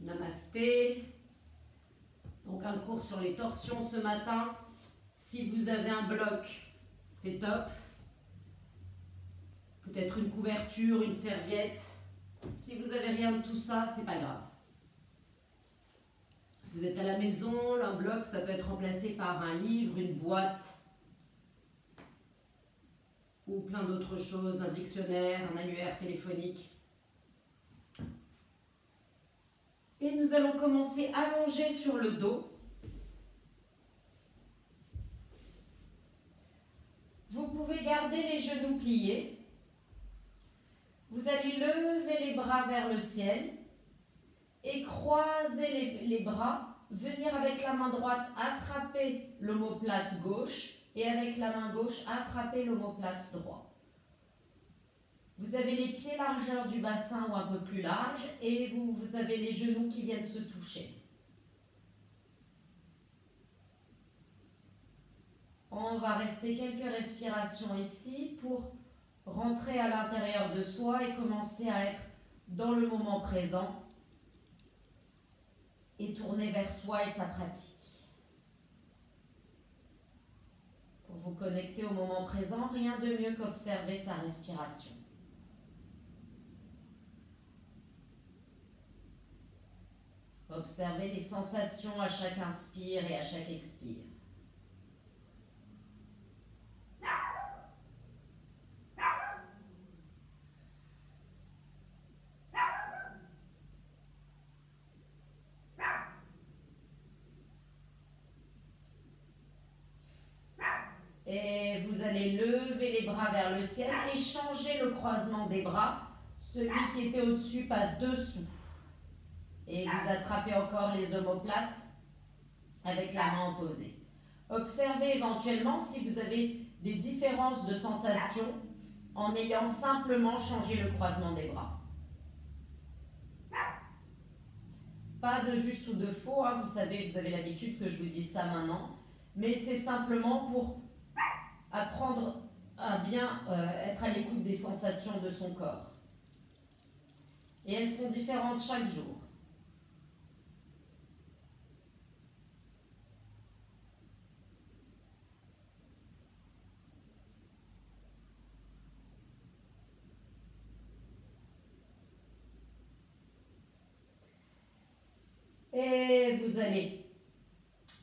Namasté. Donc un cours sur les torsions ce matin. Si vous avez un bloc, c'est top. Peut-être une couverture, une serviette. Si vous n'avez rien de tout ça, c'est pas grave. Si vous êtes à la maison, un bloc, ça peut être remplacé par un livre, une boîte ou plein d'autres choses, un dictionnaire, un annuaire téléphonique. Et nous allons commencer allongés sur le dos. Vous pouvez garder les genoux pliés. Vous allez lever les bras vers le ciel et croiser les bras, venir avec la main droite attraper l'omoplate gauche et avec la main gauche attraper l'omoplate droit. Vous avez les pieds largeur du bassin ou un peu plus large et vous avez les genoux qui viennent se toucher. On va rester quelques respirations ici pour rentrer à l'intérieur de soi et commencer à être dans le moment présent et tourner vers soi et sa pratique. Pour vous connecter au moment présent, rien de mieux qu'observer sa respiration. Observez les sensations à chaque inspire et à chaque expire. Et vous allez lever les bras vers le ciel et changer le croisement des bras. Celui qui était au-dessus passe dessous. Et vous attrapez encore les omoplates avec la main opposée. Observez éventuellement si vous avez des différences de sensations en ayant simplement changé le croisement des bras. Pas de juste ou de faux, hein. Vous savez, vous avez l'habitude que je vous dise ça maintenant. Mais c'est simplement pour apprendre à bien être à l'écoute des sensations de son corps. Et elles sont différentes chaque jour. Et vous allez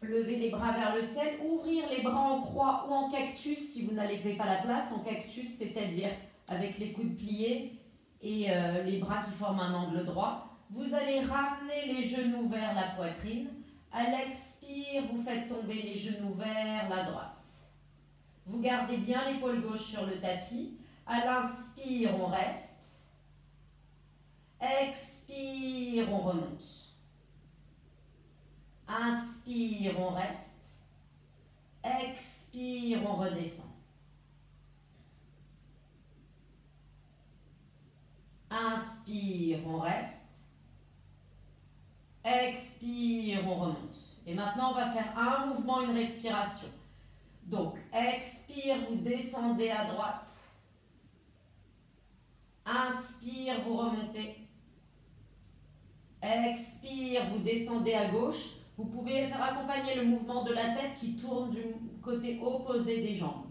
lever les bras vers le ciel, ouvrir les bras en croix ou en cactus si vous n'avez pas la place. En cactus, c'est-à-dire avec les coudes pliés et les bras qui forment un angle droit. Vous allez ramener les genoux vers la poitrine. À l'expire, vous faites tomber les genoux vers la droite. Vous gardez bien l'épaule gauche sur le tapis. À l'inspire, on reste. Expire, on remonte. Inspire, on reste. Expire, on redescend. Inspire, on reste. Expire, on remonte. Et maintenant, on va faire un mouvement, une respiration. Donc, expire, vous descendez à droite. Inspire, vous remontez. Expire, vous descendez à gauche. Vous pouvez faire accompagner le mouvement de la tête qui tourne du côté opposé des jambes.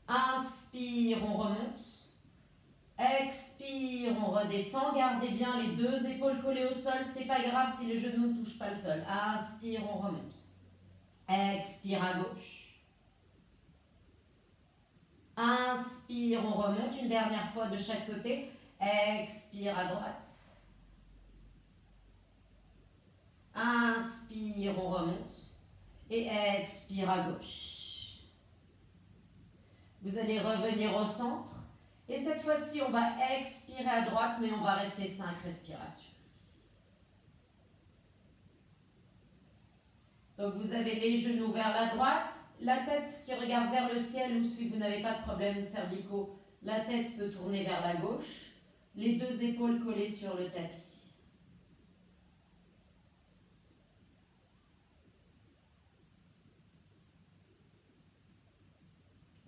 Inspire, on remonte. Expire, on redescend. Gardez bien les deux épaules collées au sol. C'est pas grave si les genoux ne touchent pas le sol. Inspire, on remonte. Expire à gauche. Inspire, on remonte. Une dernière fois de chaque côté. Expire à droite. Inspire, on remonte. Et expire à gauche. Vous allez revenir au centre. Et cette fois-ci, on va expirer à droite, mais on va rester 5 respirations. Donc, vous avez les genoux vers la droite, la tête qui regarde vers le ciel, ou si vous n'avez pas de problème cervicaux, la tête peut tourner vers la gauche. Les deux épaules collées sur le tapis.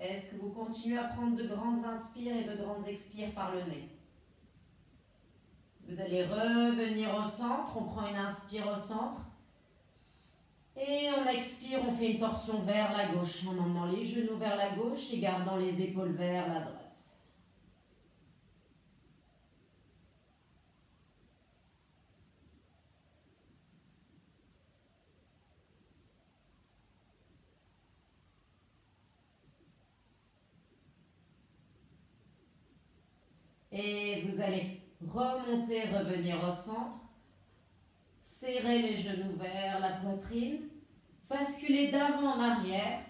Est-ce que vous continuez à prendre de grandes inspires et de grandes expires par le nez? Vous allez revenir au centre, on prend une inspire au centre. Et on expire, on fait une torsion vers la gauche en emmenant les genoux vers la gauche et gardant les épaules vers la droite. Et vous allez remonter, revenir au centre. Serrez les genoux vers la poitrine. Basculez d'avant en arrière.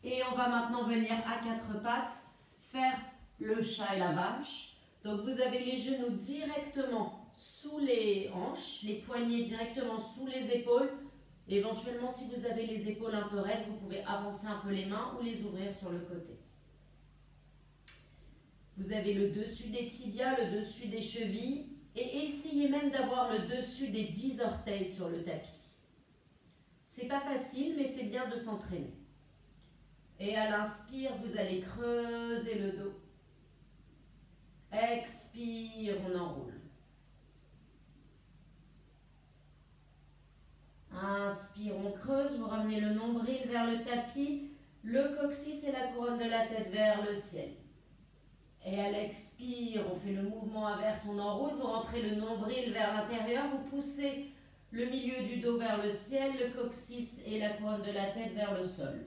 Et on va maintenant venir à quatre pattes faire le chat et la vache. Donc vous avez les genoux directement sous les hanches, les poignets directement sous les épaules. Éventuellement, si vous avez les épaules un peu raides, vous pouvez avancer un peu les mains ou les ouvrir sur le côté. Vous avez le dessus des tibias, le dessus des chevilles et essayez même d'avoir le dessus des 10 orteils sur le tapis. C'est pas facile, mais c'est bien de s'entraîner. Et à l'inspire, vous allez creuser le dos. Expire, on enroule. Inspire, on creuse, vous ramenez le nombril vers le tapis, le coccyx et la couronne de la tête vers le ciel. Et à l'expire, on fait le mouvement inverse, on enroule, vous rentrez le nombril vers l'intérieur, vous poussez le milieu du dos vers le ciel, le coccyx et la couronne de la tête vers le sol.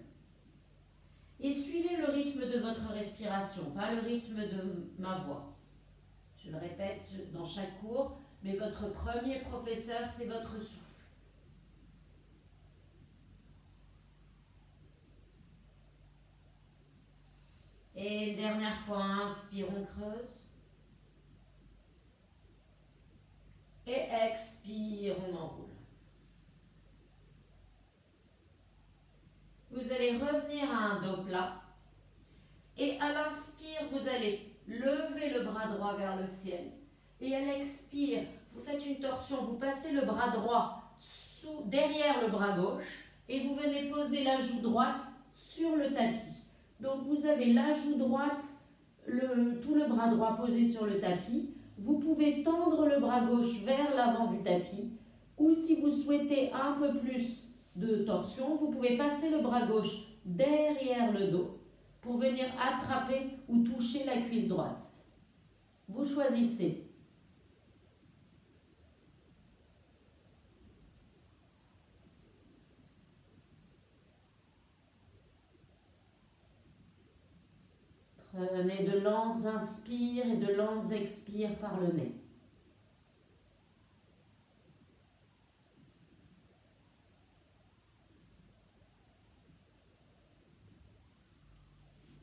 Et suivez le rythme de votre respiration, pas le rythme de ma voix. Je le répète dans chaque cours, mais votre premier professeur, c'est votre souffle. Et une dernière fois, inspire, on creuse. Et expire, on enroule. Vous allez revenir à un dos plat. Et à l'inspire, vous allez lever le bras droit vers le ciel. Et à l'expire, vous faites une torsion. Vous passez le bras droit derrière le bras gauche. Et vous venez poser la joue droite sur le tapis. Donc vous avez la joue droite, tout le bras droit posé sur le tapis. Vous pouvez tendre le bras gauche vers l'avant du tapis. Ou si vous souhaitez un peu plus de torsion, vous pouvez passer le bras gauche derrière le dos pour venir attraper ou toucher la cuisse droite. Vous choisissez. Prenez de lentes inspires et de lentes expires par le nez.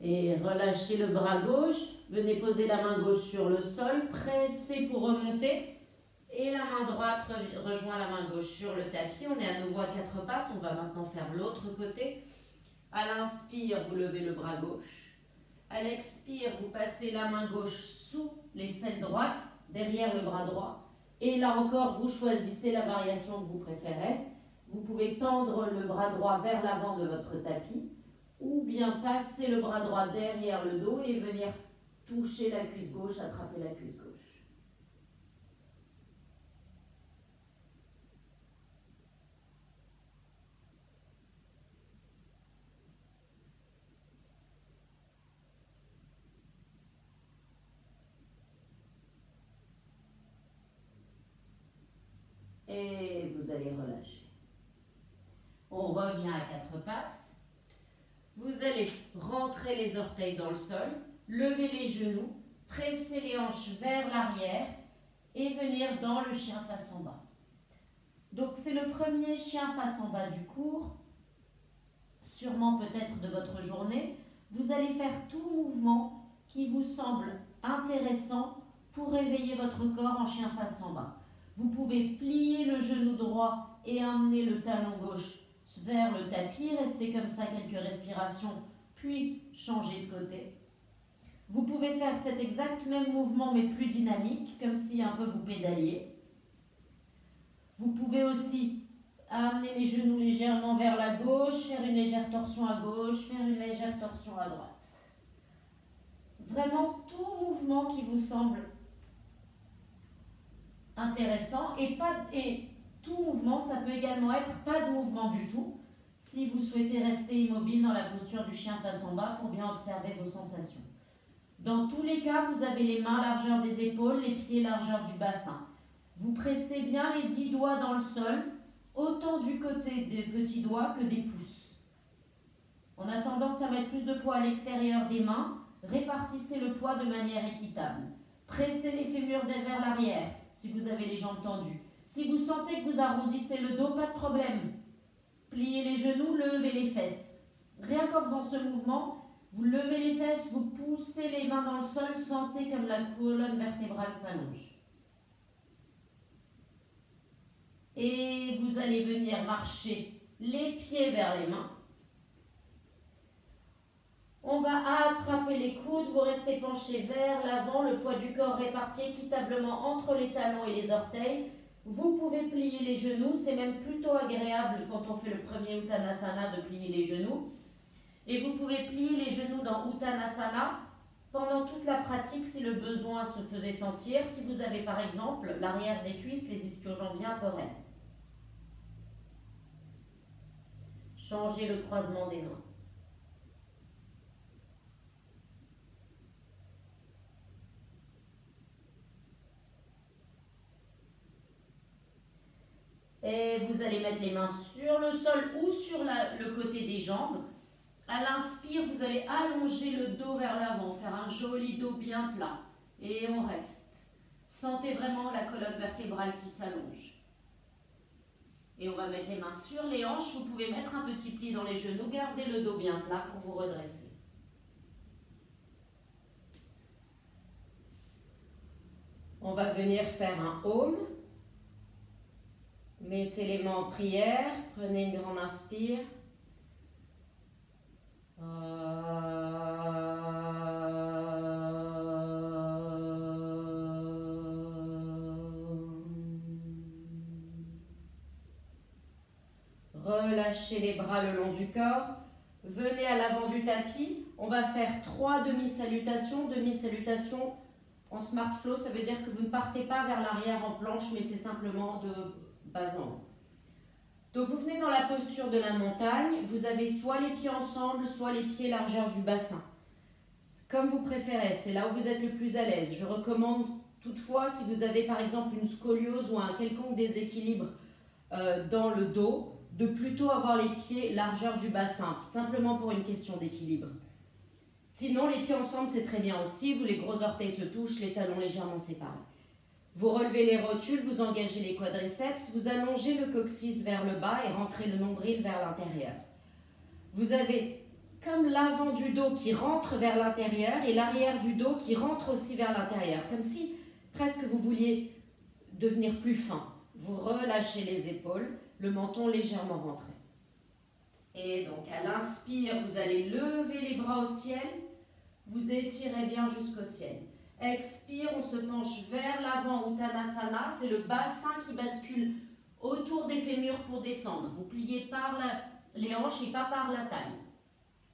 Et relâchez le bras gauche, venez poser la main gauche sur le sol, pressez pour remonter. Et la main droite rejoint la main gauche sur le tapis. On est à nouveau à quatre pattes, on va maintenant faire l'autre côté. À l'inspire, vous levez le bras gauche. À l'expire, vous passez la main gauche sous l'aisselle droite, derrière le bras droit. Et là encore, vous choisissez la variation que vous préférez. Vous pouvez tendre le bras droit vers l'avant de votre tapis ou bien passer le bras droit derrière le dos et venir toucher la cuisse gauche, attraper la cuisse gauche. Et vous allez relâcher. On revient à quatre pattes. Vous allez rentrer les orteils dans le sol, lever les genoux, presser les hanches vers l'arrière et venir dans le chien face en bas. Donc c'est le premier chien face en bas du cours, sûrement peut-être de votre journée. Vous allez faire tout mouvement qui vous semble intéressant pour réveiller votre corps en chien face en bas. Vous pouvez plier le genou droit et emmener le talon gauche vers le tapis, restez comme ça quelques respirations, puis changer de côté. Vous pouvez faire cet exact même mouvement mais plus dynamique, comme si un peu vous pédaliez. Vous pouvez aussi amener les genoux légèrement vers la gauche, faire une légère torsion à gauche, faire une légère torsion à droite. Vraiment tout mouvement qui vous semble intéressant. Et tout mouvement, ça peut également être pas de mouvement du tout, si vous souhaitez rester immobile dans la posture du chien face en bas pour bien observer vos sensations. Dans tous les cas, vous avez les mains largeur des épaules, les pieds largeur du bassin. Vous pressez bien les 10 doigts dans le sol, autant du côté des petits doigts que des pouces. On a tendance à mettre plus de poids à l'extérieur des mains. Répartissez le poids de manière équitable. Pressez les fémurs vers l'arrière si vous avez les jambes tendues. Si vous sentez que vous arrondissez le dos, pas de problème. Pliez les genoux, levez les fesses. Rien qu'en faisant ce mouvement, vous levez les fesses, vous poussez les mains dans le sol, sentez comme la colonne vertébrale s'allonge. Et vous allez venir marcher les pieds vers les mains. On va attraper les coudes, vous restez penché vers l'avant, le poids du corps réparti équitablement entre les talons et les orteils. Vous pouvez plier les genoux, c'est même plutôt agréable quand on fait le premier Uttanasana de plier les genoux. Et vous pouvez plier les genoux dans Uttanasana pendant toute la pratique si le besoin se faisait sentir. Si vous avez par exemple l'arrière des cuisses, les ischio-jambiers un peu raides. Changez le croisement des mains. Et vous allez mettre les mains sur le sol ou sur le côté des jambes. À l'inspire, vous allez allonger le dos vers l'avant, faire un joli dos bien plat. Et on reste. Sentez vraiment la colonne vertébrale qui s'allonge. Et on va mettre les mains sur les hanches. Vous pouvez mettre un petit pli dans les genoux. Gardez le dos bien plat pour vous redresser. On va venir faire un Om. Mettez les mains en prière. Prenez une grande inspire. Relâchez les bras le long du corps. Venez à l'avant du tapis. On va faire 3 demi-salutations. Demi-salutations en smart flow, ça veut dire que vous ne partez pas vers l'arrière en planche, mais c'est simplement de bas en haut. Donc vous venez dans la posture de la montagne. Vous avez soit les pieds ensemble, soit les pieds largeur du bassin. Comme vous préférez, c'est là où vous êtes le plus à l'aise. Je recommande toutefois, si vous avez par exemple une scoliose ou un quelconque déséquilibre dans le dos, de plutôt avoir les pieds largeur du bassin, simplement pour une question d'équilibre. Sinon, les pieds ensemble, c'est très bien aussi. Vous, les gros orteils se touchent, les talons légèrement séparés. Vous relevez les rotules, vous engagez les quadriceps, vous allongez le coccyx vers le bas et rentrez le nombril vers l'intérieur. Vous avez comme l'avant du dos qui rentre vers l'intérieur et l'arrière du dos qui rentre aussi vers l'intérieur, comme si presque vous vouliez devenir plus fin. Vous relâchez les épaules, le menton légèrement rentré. Et donc à l'inspire, vous allez lever les bras au ciel, vous étirez bien jusqu'au ciel. Expire, on se penche vers l'avant, Uttanasana, c'est le bassin qui bascule autour des fémurs pour descendre. Vous pliez par les hanches et pas par la taille.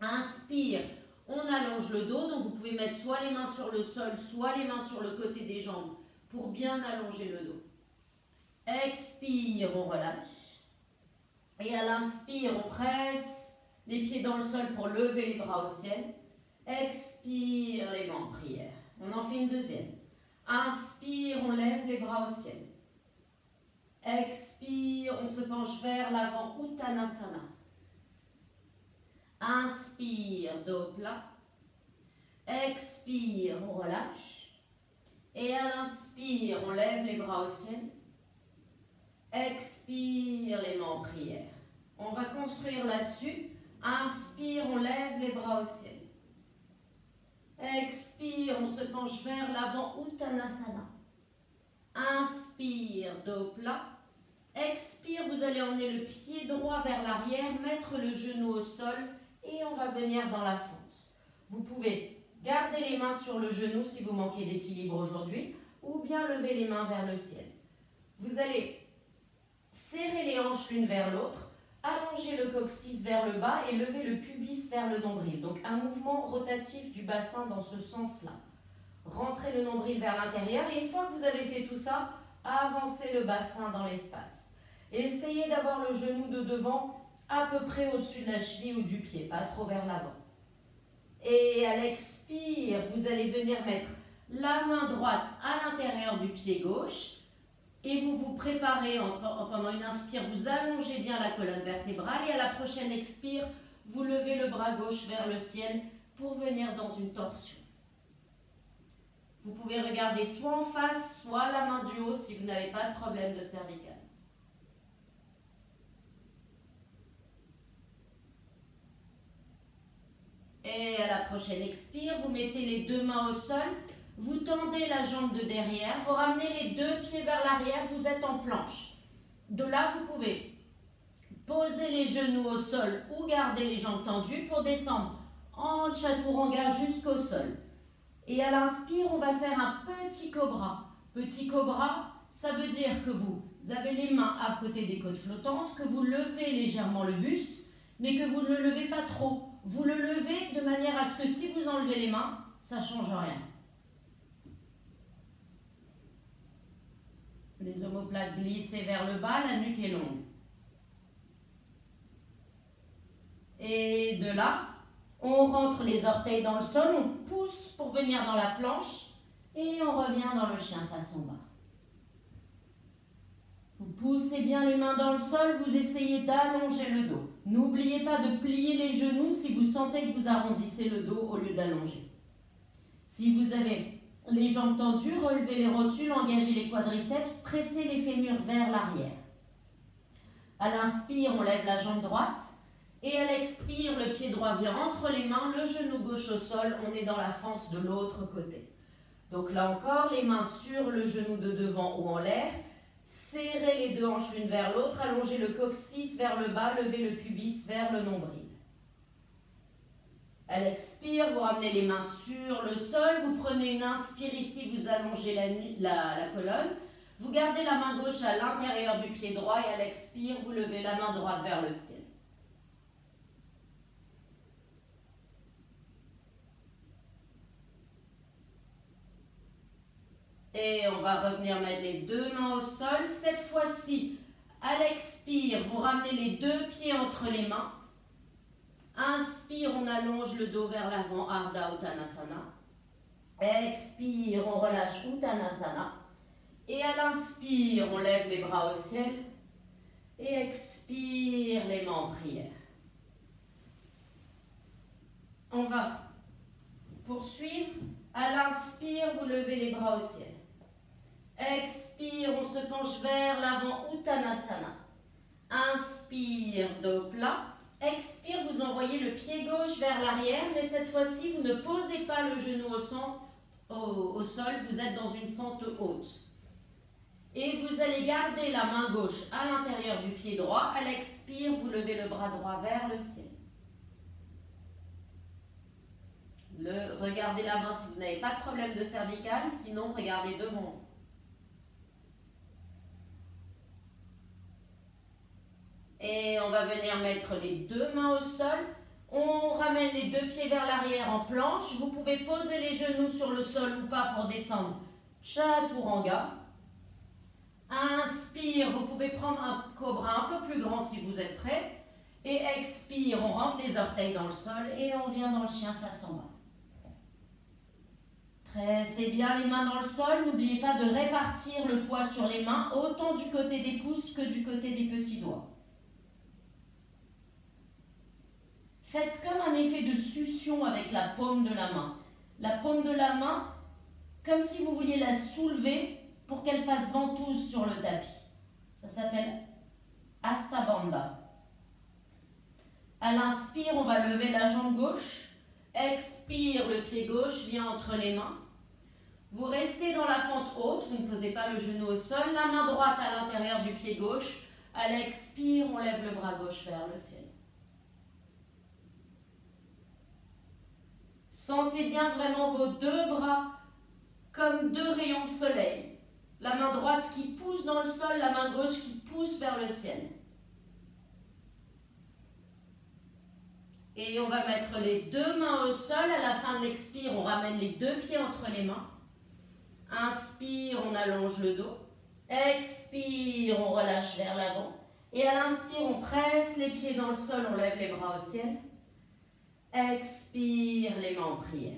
Inspire, on allonge le dos, donc vous pouvez mettre soit les mains sur le sol, soit les mains sur le côté des jambes pour bien allonger le dos. Expire, on relâche. Et à l'inspire, on presse les pieds dans le sol pour lever les bras au ciel. Expire, les mains en prière. On en fait une deuxième. Inspire, on lève les bras au ciel. Expire, on se penche vers l'avant, Uttanasana. Inspire, dos plat. Expire, on relâche. Et à l'inspire, on lève les bras au ciel. Expire, les mains en prière. On va construire là-dessus. Inspire, on lève les bras au ciel. Expire, on se penche vers l'avant, Uttanasana. Inspire, dos plat. Expire, vous allez emmener le pied droit vers l'arrière, mettre le genou au sol et on va venir dans la fente. Vous pouvez garder les mains sur le genou si vous manquez d'équilibre aujourd'hui ou bien lever les mains vers le ciel. Vous allez serrer les hanches l'une vers l'autre, allonger le coccyx vers le bas et lever le pubis vers le nombril. Donc un mouvement rotatif du bassin dans ce sens-là. Rentrez le nombril vers l'intérieur et une fois que vous avez fait tout ça, Avancez le bassin dans l'espace. Essayez d'avoir le genou de devant à peu près au-dessus de la cheville ou du pied, pas trop vers l'avant. Et à l'expire, vous allez venir mettre la main droite à l'intérieur du pied gauche et vous vous préparez, pendant une inspire, vous allongez bien la colonne vertébrale et à la prochaine expire, vous levez le bras gauche vers le ciel pour venir dans une torsion. Vous pouvez regarder soit en face, soit la main du haut si vous n'avez pas de problème de cervical. Et à la prochaine expire, vous mettez les deux mains au sol, vous tendez la jambe de derrière, vous ramenez les deux pieds vers l'arrière, vous êtes en planche. De là, vous pouvez poser les genoux au sol ou garder les jambes tendues pour descendre en chaturanga jusqu'au sol. Et à l'inspire, on va faire un petit cobra. Petit cobra, ça veut dire que vous avez les mains à côté des côtes flottantes, que vous levez légèrement le buste, mais que vous ne le levez pas trop. Vous le levez de manière à ce que si vous enlevez les mains, ça ne change rien. Les omoplates glissez vers le bas, la nuque est longue. Et de là, on rentre les orteils dans le sol, on pousse pour venir dans la planche et on revient dans le chien face en bas. Vous poussez bien les mains dans le sol, vous essayez d'allonger le dos. N'oubliez pas de plier les genoux si vous sentez que vous arrondissez le dos au lieu d'allonger. Si vous avez les jambes tendues, relevez les rotules, engagez les quadriceps, pressez les fémurs vers l'arrière. À l'inspire, on lève la jambe droite. Et à l'expire, le pied droit vient entre les mains, le genou gauche au sol, on est dans la fente de l'autre côté. Donc là encore, les mains sur le genou de devant ou en l'air, serrez les deux hanches l'une vers l'autre, allongez le coccyx vers le bas, levez le pubis vers le nombril. À l'expire, vous ramenez les mains sur le sol, vous prenez une inspire ici, vous allongez la colonne, vous gardez la main gauche à l'intérieur du pied droit et à l'expire, vous levez la main droite vers le ciel. Et on va revenir mettre les deux mains au sol. Cette fois-ci, à l'expire, vous ramenez les deux pieds entre les mains. Inspire, on allonge le dos vers l'avant, Ardha Uttanasana. Expire, on relâche Uttanasana. Et à l'inspire, on lève les bras au ciel. Et expire, les mains en prière. On va poursuivre. À l'inspire, vous levez les bras au ciel. Expire, on se penche vers l'avant, Uttanasana. Inspire, dos plat. Expire, vous envoyez le pied gauche vers l'arrière, mais cette fois-ci, vous ne posez pas le genou au sol, vous êtes dans une fente haute. Et vous allez garder la main gauche à l'intérieur du pied droit. À l'expire, vous levez le bras droit vers le ciel. Regardez la main si vous n'avez pas de problème de cervical, sinon regardez devant vous. Et on va venir mettre les deux mains au sol. On ramène les deux pieds vers l'arrière en planche. Vous pouvez poser les genoux sur le sol ou pas pour descendre Chaturanga. Inspire, vous pouvez prendre un cobra un peu plus grand si vous êtes prêt. Et expire, on rentre les orteils dans le sol et on vient dans le chien face en bas. Pressez bien les mains dans le sol. N'oubliez pas de répartir le poids sur les mains, autant du côté des pouces que du côté des petits doigts. Faites comme un effet de succion avec la paume de la main. La paume de la main, comme si vous vouliez la soulever pour qu'elle fasse ventouse sur le tapis. Ça s'appelle Hasta Bandha. À l'inspire, on va lever la jambe gauche. Expire, le pied gauche vient entre les mains. Vous restez dans la fente haute, vous ne posez pas le genou au sol. La main droite à l'intérieur du pied gauche. À l'expire, on lève le bras gauche vers le ciel. Sentez bien vraiment vos deux bras comme deux rayons de soleil. La main droite qui pousse dans le sol, la main gauche qui pousse vers le ciel. Et on va mettre les deux mains au sol. À la fin de l'expire, on ramène les deux pieds entre les mains. Inspire, on allonge le dos. Expire, on relâche vers l'avant. Et à l'inspire, on presse les pieds dans le sol, on lève les bras au ciel. Expire, les mains en prière.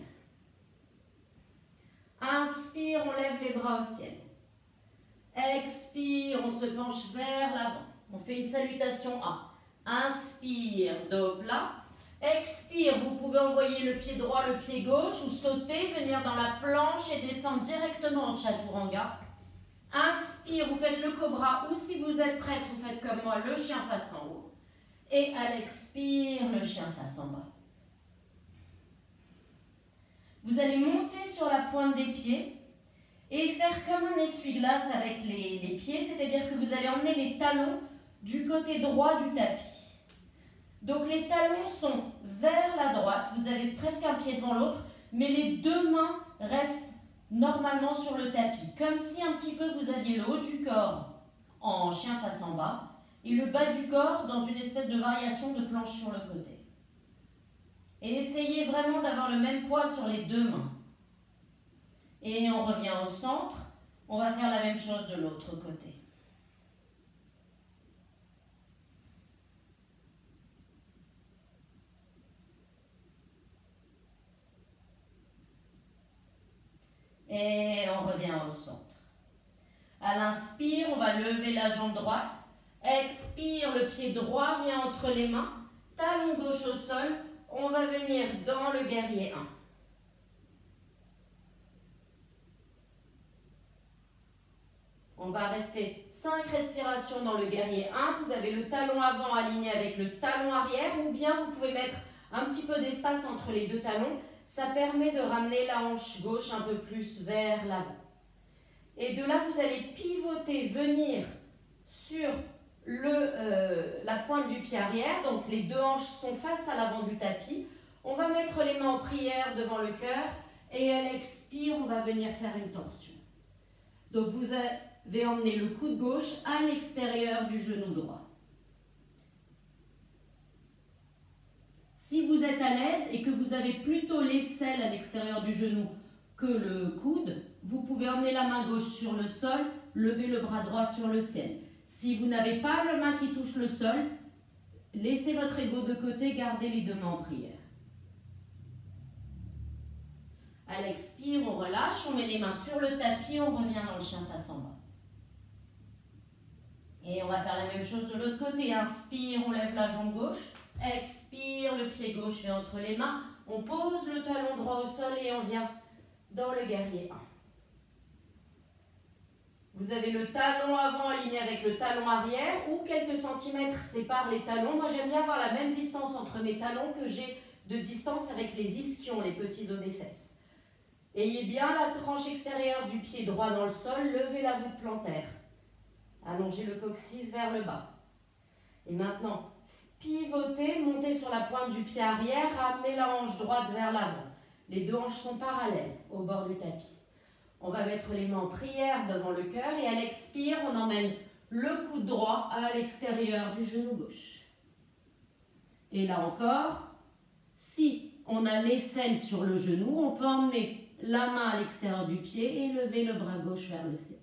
Inspire, on lève les bras au ciel. Expire, on se penche vers l'avant. On fait une salutation A. Inspire, dos plat. Expire, vous pouvez envoyer le pied droit, le pied gauche ou sauter, venir dans la planche et descendre directement en chaturanga. Inspire, vous faites le cobra ou si vous êtes prête, vous faites comme moi le chien face en haut. Et à l'expire, le chien face en bas. Vous allez monter sur la pointe des pieds et faire comme un essuie-glace avec les pieds, c'est-à-dire que vous allez emmener les talons du côté droit du tapis. Donc les talons sont vers la droite, vous avez presque un pied devant l'autre, mais les deux mains restent normalement sur le tapis, comme si un petit peu vous aviez le haut du corps en chien face en bas et le bas du corps dans une espèce de variation de planche sur le côté. Et essayez vraiment d'avoir le même poids sur les deux mains. Et on revient au centre, on va faire la même chose de l'autre côté. Et on revient au centre. À l'inspire, on va lever la jambe droite. Expire, le pied droit vient entre les mains. Talon gauche au sol. On va venir dans le guerrier 1. On va rester 5 respirations dans le guerrier 1. Vous avez le talon avant aligné avec le talon arrière ou bien vous pouvez mettre un petit peu d'espace entre les deux talons. Ça permet de ramener la hanche gauche un peu plus vers l'avant. Et de là, vous allez pivoter, venir sur la pointe du pied arrière. Donc, les deux hanches sont face à l'avant du tapis. On va mettre les mains en prière devant le cœur. Et à l'expire, on va venir faire une torsion. Donc, vous avez emmené le coude gauche à l'extérieur du genou droit. Si vous êtes à l'aise et que vous avez plutôt l'aisselle à l'extérieur du genou que le coude, vous pouvez emmener la main gauche sur le sol, lever le bras droit sur le ciel. Si vous n'avez pas la main qui touche le sol, laissez votre ego de côté, gardez les deux mains en prière. À l'expire, on relâche, on met les mains sur le tapis, on revient dans le chien face en bas. Et on va faire la même chose de l'autre côté. Inspire, on lève la jambe gauche. Expire, le pied gauche fait entre les mains. On pose le talon droit au sol et on vient dans le guerrier 1. Vous avez le talon avant aligné avec le talon arrière ou quelques centimètres séparent les talons. Moi, j'aime bien avoir la même distance entre mes talons que j'ai de distance avec les ischions, les petits os des fesses. Ayez bien la tranche extérieure du pied droit dans le sol, levez la voûte plantaire. Allongez le coccyx vers le bas. Et maintenant, pivotez, montez sur la pointe du pied arrière, ramenez la hanche droite vers l'avant. Les deux hanches sont parallèles au bord du tapis. On va mettre les mains en prière devant le cœur et à l'expire, on emmène le coude droit à l'extérieur du genou gauche. Et là encore, si on a l'aisselle sur le genou, on peut emmener la main à l'extérieur du pied et lever le bras gauche vers le ciel.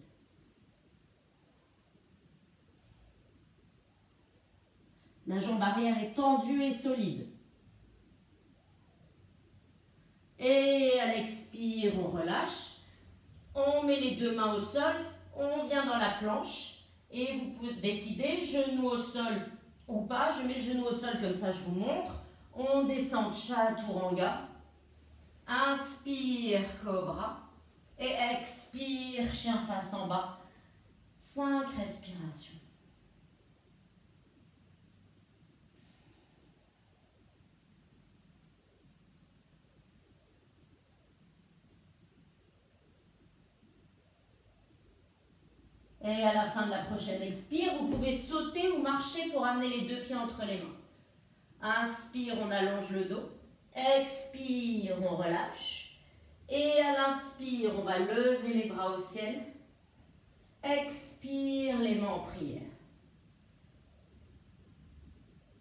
La jambe arrière est tendue et solide. Et à l'expire, on relâche. On met les deux mains au sol. On vient dans la planche. Et vous pouvez décider, genou au sol ou pas. Je mets le genou au sol comme ça, je vous montre. On descend chaturanga. Inspire, cobra. Et expire, chien face en bas. 5 respirations. Et à la fin de la prochaine expire, vous pouvez sauter ou marcher pour amener les deux pieds entre les mains. Inspire, on allonge le dos. Expire, on relâche. Et à l'inspire, on va lever les bras au ciel. Expire, les mains en prière.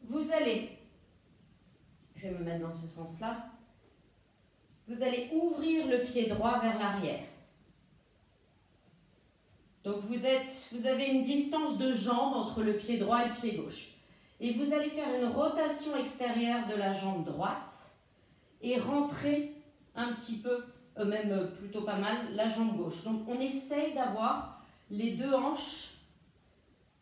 Vous allez, je vais me mettre dans ce sens-là, vous allez ouvrir le pied droit vers l'arrière. Donc vous avez une distance de jambe entre le pied droit et le pied gauche. Et vous allez faire une rotation extérieure de la jambe droite et rentrer un petit peu, même plutôt pas mal, la jambe gauche. Donc on essaye d'avoir les deux hanches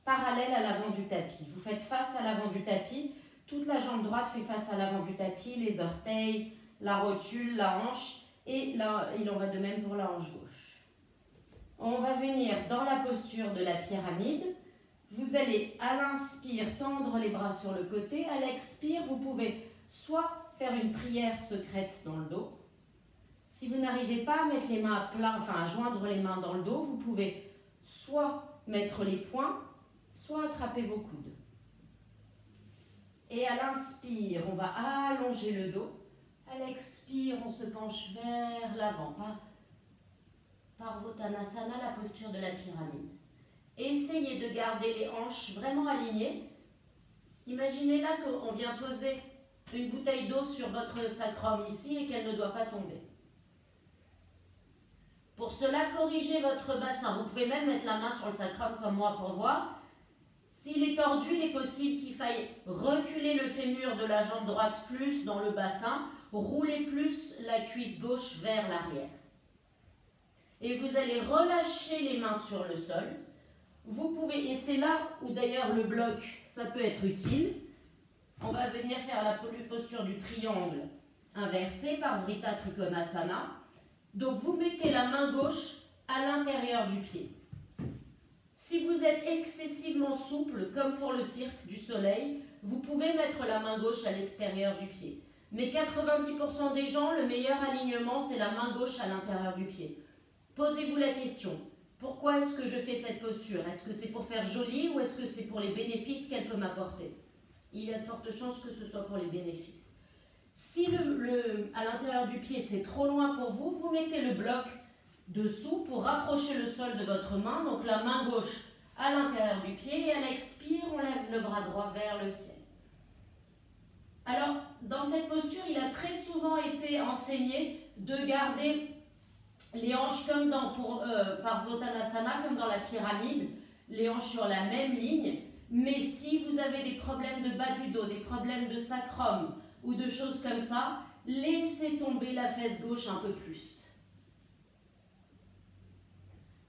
parallèles à l'avant du tapis. Vous faites face à l'avant du tapis, toute la jambe droite fait face à l'avant du tapis, les orteils, la rotule, la hanche, et là, il en va de même pour la hanche gauche. On va venir dans la posture de la pyramide. Vous allez, à l'inspire, tendre les bras sur le côté. À l'expire, vous pouvez soit faire une prière secrète dans le dos. Si vous n'arrivez pas à mettre les mains à plat, enfin à joindre les mains dans le dos, vous pouvez soit mettre les poings, soit attraper vos coudes. Et à l'inspire, on va allonger le dos. À l'expire, on se penche vers l'avant, par Uttanasana, la posture de la pyramide. Et essayez de garder les hanches vraiment alignées. Imaginez là qu'on vient poser une bouteille d'eau sur votre sacrum ici et qu'elle ne doit pas tomber. Pour cela, corrigez votre bassin. Vous pouvez même mettre la main sur le sacrum comme moi pour voir. S'il est tordu, il est possible qu'il faille reculer le fémur de la jambe droite plus dans le bassin, rouler plus la cuisse gauche vers l'arrière. Et vous allez relâcher les mains sur le sol. Vous pouvez, et c'est là où d'ailleurs le bloc, ça peut être utile. On va venir faire la posture du triangle inversé par Vritta Trikonasana. Donc vous mettez la main gauche à l'intérieur du pied. Si vous êtes excessivement souple, comme pour le cirque du soleil, vous pouvez mettre la main gauche à l'extérieur du pied. Mais 90% des gens, le meilleur alignement, c'est la main gauche à l'intérieur du pied. Posez-vous la question, pourquoi est-ce que je fais cette posture? Est-ce que c'est pour faire joli ou est-ce que c'est pour les bénéfices qu'elle peut m'apporter? Il y a de fortes chances que ce soit pour les bénéfices. Si à l'intérieur du pied, c'est trop loin pour vous, vous mettez le bloc dessous pour rapprocher le sol de votre main, donc la main gauche à l'intérieur du pied, et à l'expire, on lève le bras droit vers le ciel. Alors, dans cette posture, il a très souvent été enseigné de garder les hanches comme par Uttanasana, comme dans la pyramide, les hanches sur la même ligne, mais si vous avez des problèmes de bas du dos, des problèmes de sacrum ou de choses comme ça, laissez tomber la fesse gauche un peu plus.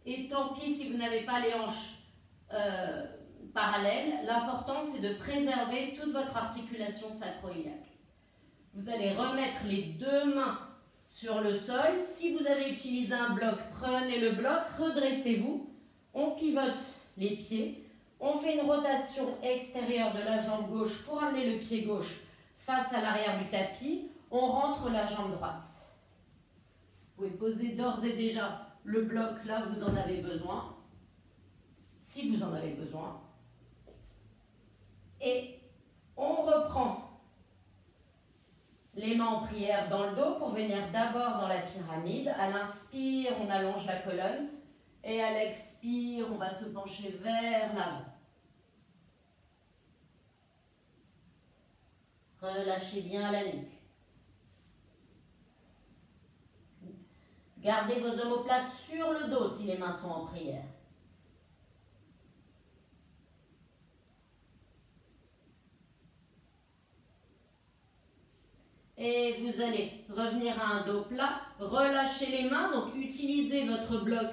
Et tant pis si vous n'avez pas les hanches parallèles, l'important c'est de préserver toute votre articulation sacro-iliaque. Vous allez remettre les deux mains sur le sol. Si vous avez utilisé un bloc, prenez le bloc, redressez-vous. On pivote les pieds. On fait une rotation extérieure de la jambe gauche pour amener le pied gauche face à l'arrière du tapis. On rentre la jambe droite. Vous pouvez poser d'ores et déjà le bloc là où vous en avez besoin, si vous en avez besoin. Et on reprend les mains en prière dans le dos pour venir d'abord dans la pyramide. À l'inspire, on allonge la colonne. Et à l'expire, on va se pencher vers l'avant. Relâchez bien la nuque. Gardez vos omoplates sur le dos si les mains sont en prière. Et vous allez revenir à un dos plat, relâchez les mains, donc utilisez votre bloc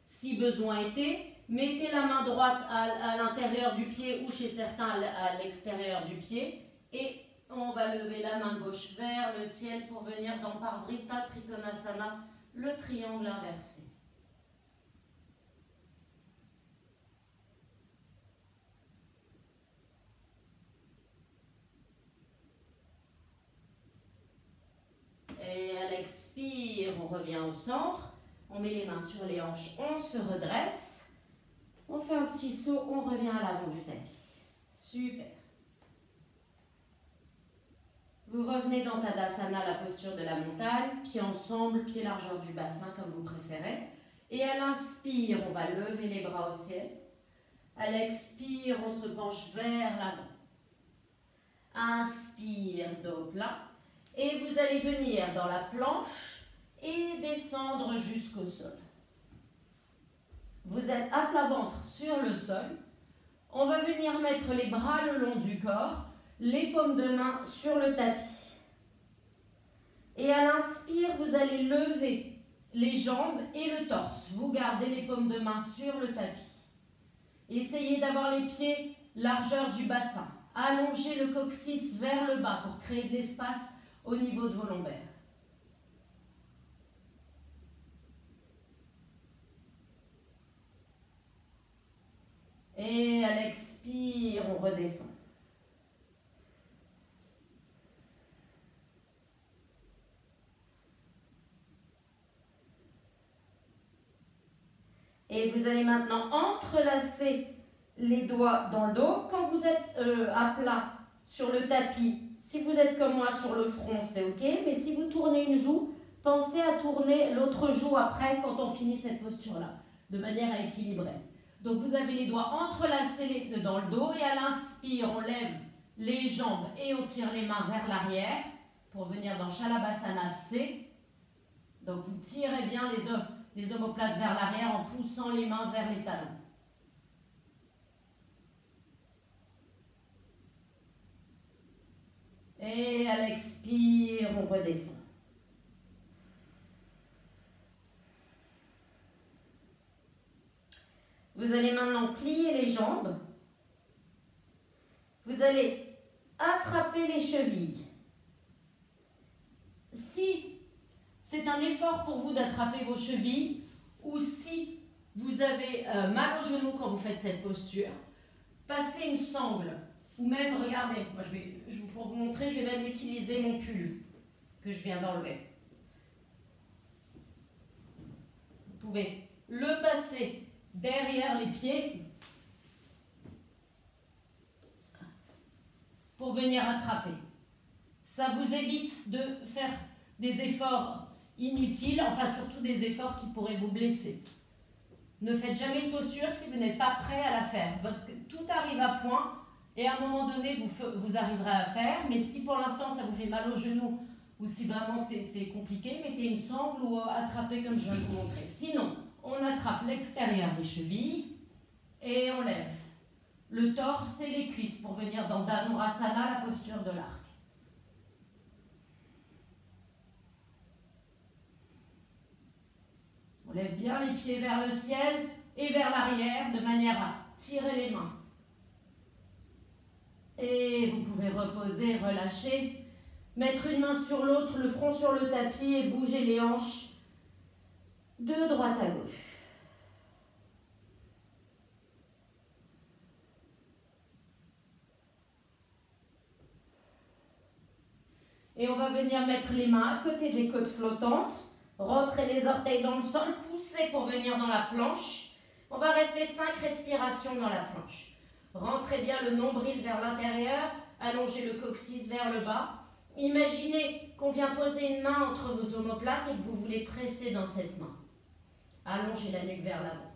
si besoin était. Mettez la main droite à l'intérieur du pied ou chez certains à l'extérieur du pied. Et on va lever la main gauche vers le ciel pour venir dans Vritta Trikonasana, le triangle inversé. Et à l'expire, on revient au centre. On met les mains sur les hanches, on se redresse. On fait un petit saut, on revient à l'avant du tapis. Super. Vous revenez dans Tadasana, la posture de la montagne, pieds ensemble, pieds largeur du bassin comme vous préférez. Et à l'inspire, on va lever les bras au ciel. À l'expire, on se penche vers l'avant. Inspire, dos plat. Et vous allez venir dans la planche et descendre jusqu'au sol. Vous êtes à plat ventre sur le sol. On va venir mettre les bras le long du corps, les paumes de main sur le tapis. Et à l'inspire, vous allez lever les jambes et le torse. Vous gardez les paumes de main sur le tapis. Essayez d'avoir les pieds largeur du bassin. Allongez le coccyx vers le bas pour créer de l'espace au niveau de vos lombaires. Et à l'expire, on redescend. Et vous allez maintenant entrelacer les doigts dans le dos. Quand vous êtes à plat sur le tapis, si vous êtes comme moi sur le front, c'est ok. Mais si vous tournez une joue, pensez à tourner l'autre joue après quand on finit cette posture-là, de manière à équilibrer. Donc vous avez les doigts entrelacés dans le dos et à l'inspire, on lève les jambes et on tire les mains vers l'arrière pour venir dans Shalabhasana C. Donc vous tirez bien les omoplates vers l'arrière en poussant les mains vers les talons. Et à l'expire, on redescend. Vous allez maintenant plier les jambes. Vous allez attraper les chevilles. Si c'est un effort pour vous d'attraper vos chevilles, ou si vous avez mal au genou quand vous faites cette posture, passez une sangle, ou même, regardez, moi pour vous montrer, je vais même utiliser mon pull que je viens d'enlever. Vous pouvez le passer derrière les pieds pour venir attraper. Ça vous évite de faire des efforts inutiles, enfin surtout des efforts qui pourraient vous blesser. Ne faites jamais une posture si vous n'êtes pas prêt à la faire. Tout arrive à point et à un moment donné vous arriverez à faire, mais si pour l'instant ça vous fait mal au genou ou si vraiment c'est compliqué, mettez une sangle ou attrapez comme je viens de vous montrer. Sinon, on attrape l'extérieur des chevilles et on lève le torse et les cuisses pour venir dans Dhanurasana, la posture de l'arc. On lève bien les pieds vers le ciel et vers l'arrière de manière à tirer les mains. Et vous pouvez reposer, relâcher, mettre une main sur l'autre, le front sur le tapis et bouger les hanches de droite à gauche. Et on va venir mettre les mains à côté des côtes flottantes. Rentrez les orteils dans le sol, poussez pour venir dans la planche. On va rester 5 respirations dans la planche. Rentrez bien le nombril vers l'intérieur, allongez le coccyx vers le bas. Imaginez qu'on vient poser une main entre vos omoplates et que vous voulez presser dans cette main. Allongez la nuque vers l'avant.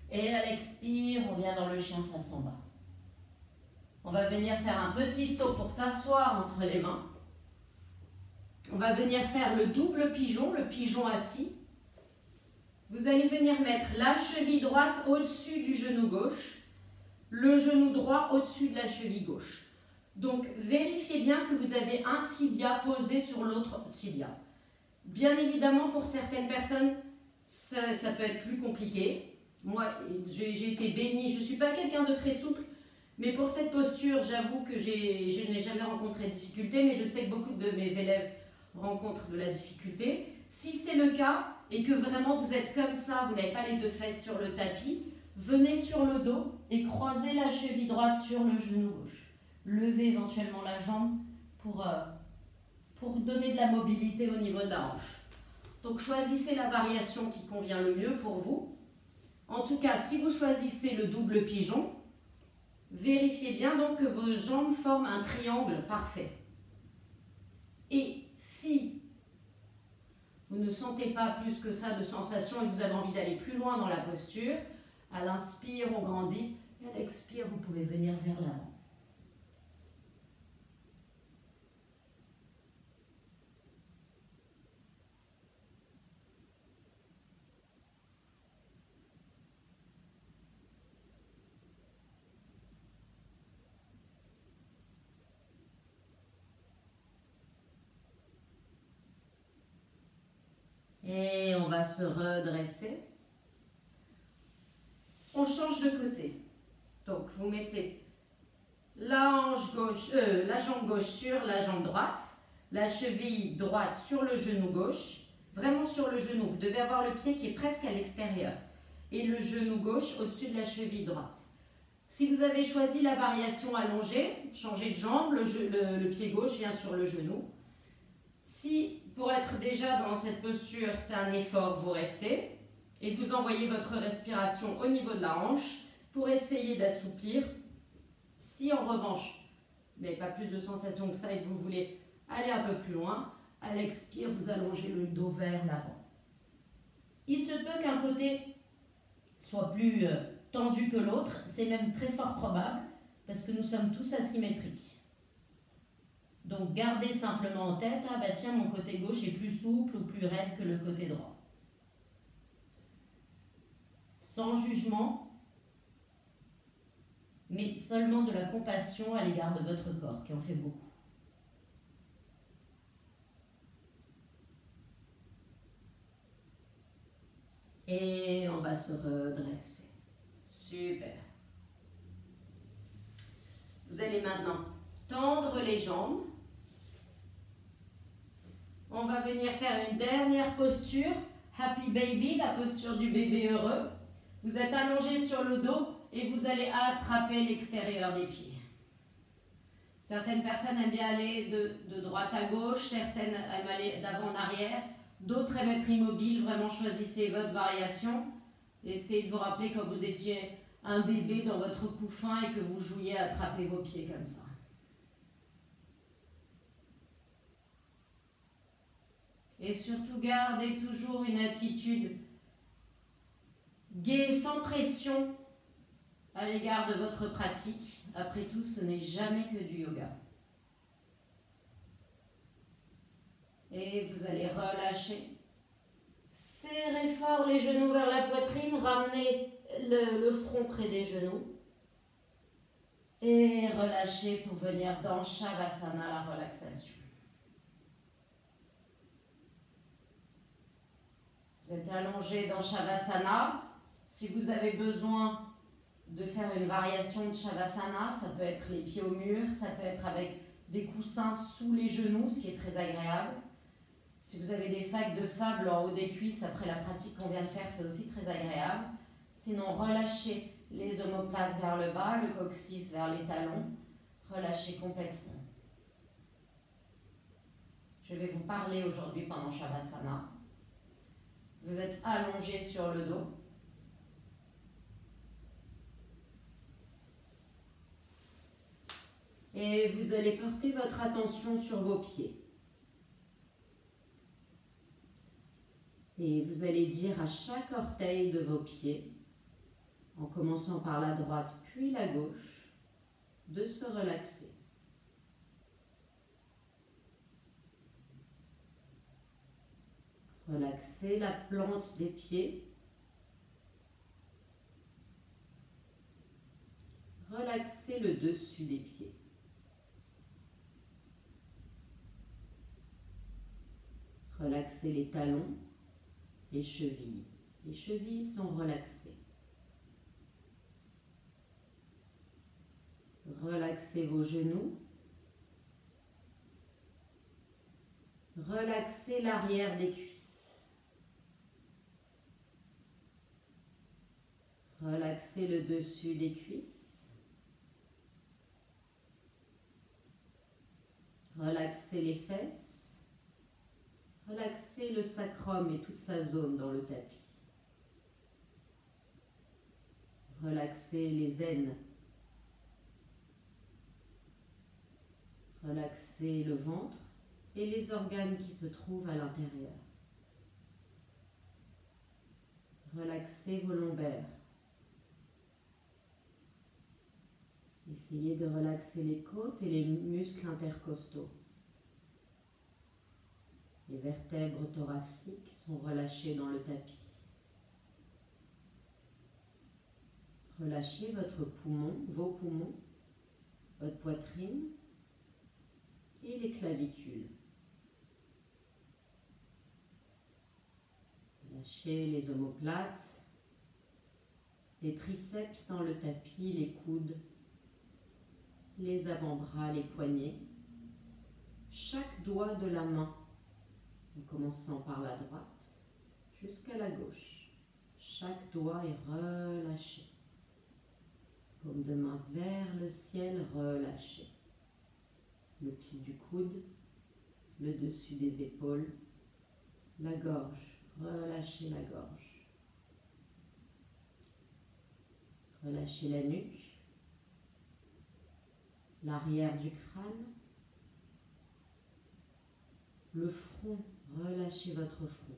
Et à l'expire, on vient dans le chien face en bas. On va venir faire un petit saut pour s'asseoir entre les mains. On va venir faire le double pigeon, le pigeon assis. Vous allez venir mettre la cheville droite au-dessus du genou gauche, le genou droit au-dessus de la cheville gauche. Donc, vérifiez bien que vous avez un tibia posé sur l'autre tibia. Bien évidemment, pour certaines personnes, ça peut être plus compliqué. Moi, j'ai été bénie, je ne suis pas quelqu'un de très souple, mais pour cette posture, j'avoue que je n'ai jamais rencontré de difficulté, mais je sais que beaucoup de mes élèves rencontrent de la difficulté. Si c'est le cas, et que vraiment vous êtes comme ça, vous n'avez pas les deux fesses sur le tapis, venez sur le dos et croisez la cheville droite sur le genou gauche. Levez éventuellement la jambe pour donner de la mobilité au niveau de la hanche. Donc choisissez la variation qui convient le mieux pour vous. En tout cas, si vous choisissez le double pigeon, vérifiez bien donc que vos jambes forment un triangle parfait. Et si vous ne sentez pas plus que ça de sensation et que vous avez envie d'aller plus loin dans la posture, à l'inspire, on grandit, et à l'expire, vous pouvez venir vers l'avant. va se redresser. On change de côté. Donc, vous mettez la jambe gauche sur la jambe droite, la cheville droite sur le genou gauche, vraiment sur le genou. Vous devez avoir le pied qui est presque à l'extérieur et le genou gauche au-dessus de la cheville droite. Si vous avez choisi la variation allongée, changez de jambe, le pied gauche vient sur le genou. Si, pour être déjà dans cette posture, c'est un effort, vous restez et vous envoyez votre respiration au niveau de la hanche pour essayer d'assouplir. Si en revanche, vous n'avez pas plus de sensation que ça et que vous voulez aller un peu plus loin, à l'expire, vous allongez le dos vers l'avant. Il se peut qu'un côté soit plus tendu que l'autre, c'est même très fort probable parce que nous sommes tous asymétriques. Donc gardez simplement en tête, ah bah tiens, mon côté gauche est plus souple ou plus raide que le côté droit. Sans jugement, mais seulement de la compassion à l'égard de votre corps, qui en fait beaucoup. Et on va se redresser. Super. Vous allez maintenant tendre les jambes. On va venir faire une dernière posture, Happy Baby, la posture du bébé heureux. Vous êtes allongé sur le dos et vous allez attraper l'extérieur des pieds. Certaines personnes aiment bien aller de droite à gauche, certaines aiment aller d'avant en arrière, d'autres aiment être immobiles. Vraiment choisissez votre variation. Essayez de vous rappeler quand vous étiez un bébé dans votre couffin et que vous jouiez à attraper vos pieds comme ça. Et surtout, gardez toujours une attitude gaie, sans pression à l'égard de votre pratique. Après tout, ce n'est jamais que du yoga. Et vous allez relâcher. Serrez fort les genoux vers la poitrine, ramenez le front près des genoux. Et relâchez pour venir dans Shavasana, la relaxation. Vous êtes allongé dans Shavasana. Si vous avez besoin de faire une variation de Shavasana, ça peut être les pieds au mur, ça peut être avec des coussins sous les genoux, ce qui est très agréable. Si vous avez des sacs de sable en haut des cuisses après la pratique qu'on vient de faire, c'est aussi très agréable. Sinon, relâchez les omoplates vers le bas, le coccyx vers les talons. Relâchez complètement. Je vais vous parler aujourd'hui pendant Shavasana. Vous êtes allongé sur le dos. Et vous allez porter votre attention sur vos pieds. Et vous allez dire à chaque orteil de vos pieds, en commençant par la droite puis la gauche, de se relaxer. Relaxez la plante des pieds. Relaxez le dessus des pieds. Relaxez les talons, les chevilles. Les chevilles sont relaxées. Relaxez vos genoux. Relaxez l'arrière des cuisses. Relaxez le dessus des cuisses. Relaxez les fesses. Relaxez le sacrum et toute sa zone dans le tapis. Relaxez les aines. Relaxez le ventre et les organes qui se trouvent à l'intérieur. Relaxez vos lombaires. Essayez de relaxer les côtes et les muscles intercostaux. Les vertèbres thoraciques sont relâchées dans le tapis. Relâchez votre poumon, vos poumons, votre poitrine et les clavicules. Relâchez les omoplates, les triceps dans le tapis, les coudes, les avant-bras, les poignets. Chaque doigt de la main, en commençant par la droite jusqu'à la gauche. Chaque doigt est relâché. Paume de main vers le ciel, relâché. Le pli du coude, le dessus des épaules, la gorge, relâchez la gorge. Relâchez la nuque, l'arrière du crâne, le front, relâchez votre front.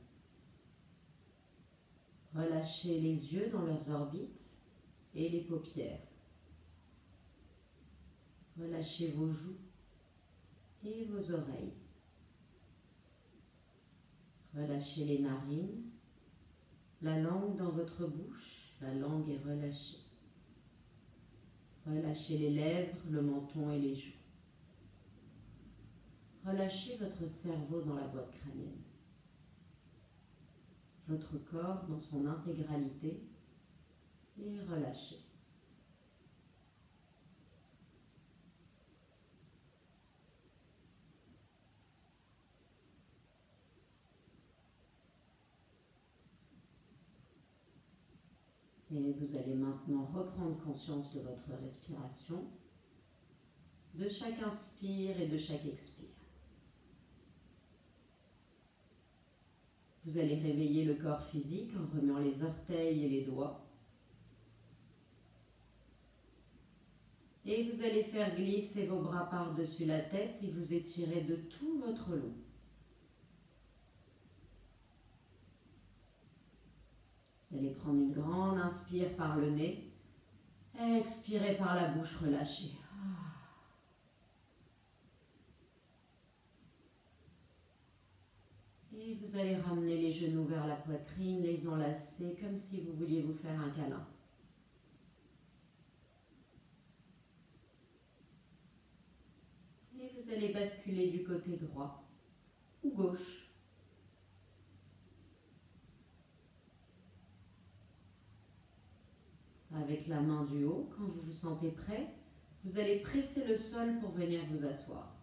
Relâchez les yeux dans leurs orbites et les paupières. Relâchez vos joues et vos oreilles. Relâchez les narines, la langue dans votre bouche, la langue est relâchée. Relâchez les lèvres, le menton et les joues. Relâchez votre cerveau dans la boîte crânienne. Votre corps dans son intégralité est relâché. Et vous allez maintenant reprendre conscience de votre respiration, de chaque inspire et de chaque expire. Vous allez réveiller le corps physique en remuant les orteils et les doigts. Et vous allez faire glisser vos bras par-dessus la tête et vous étirer de tout votre long. Vous allez prendre une grande inspire par le nez, expirez par la bouche relâchée. Et vous allez ramener les genoux vers la poitrine, les enlacer comme si vous vouliez vous faire un câlin. Et vous allez basculer du côté droit ou gauche. Avec la main du haut, quand vous vous sentez prêt, vous allez presser le sol pour venir vous asseoir.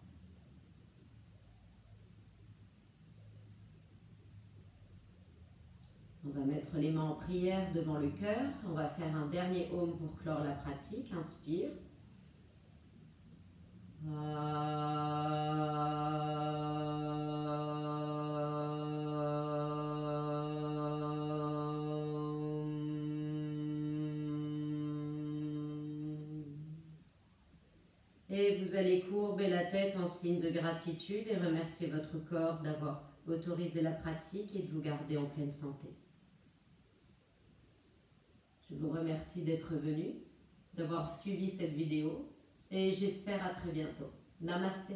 On va mettre les mains en prière devant le cœur. On va faire un dernier Om pour clore la pratique. Inspire. Et vous allez courber la tête en signe de gratitude et remercier votre corps d'avoir autorisé la pratique et de vous garder en pleine santé. Je vous remercie d'être venu, d'avoir suivi cette vidéo et j'espère à très bientôt. Namasté.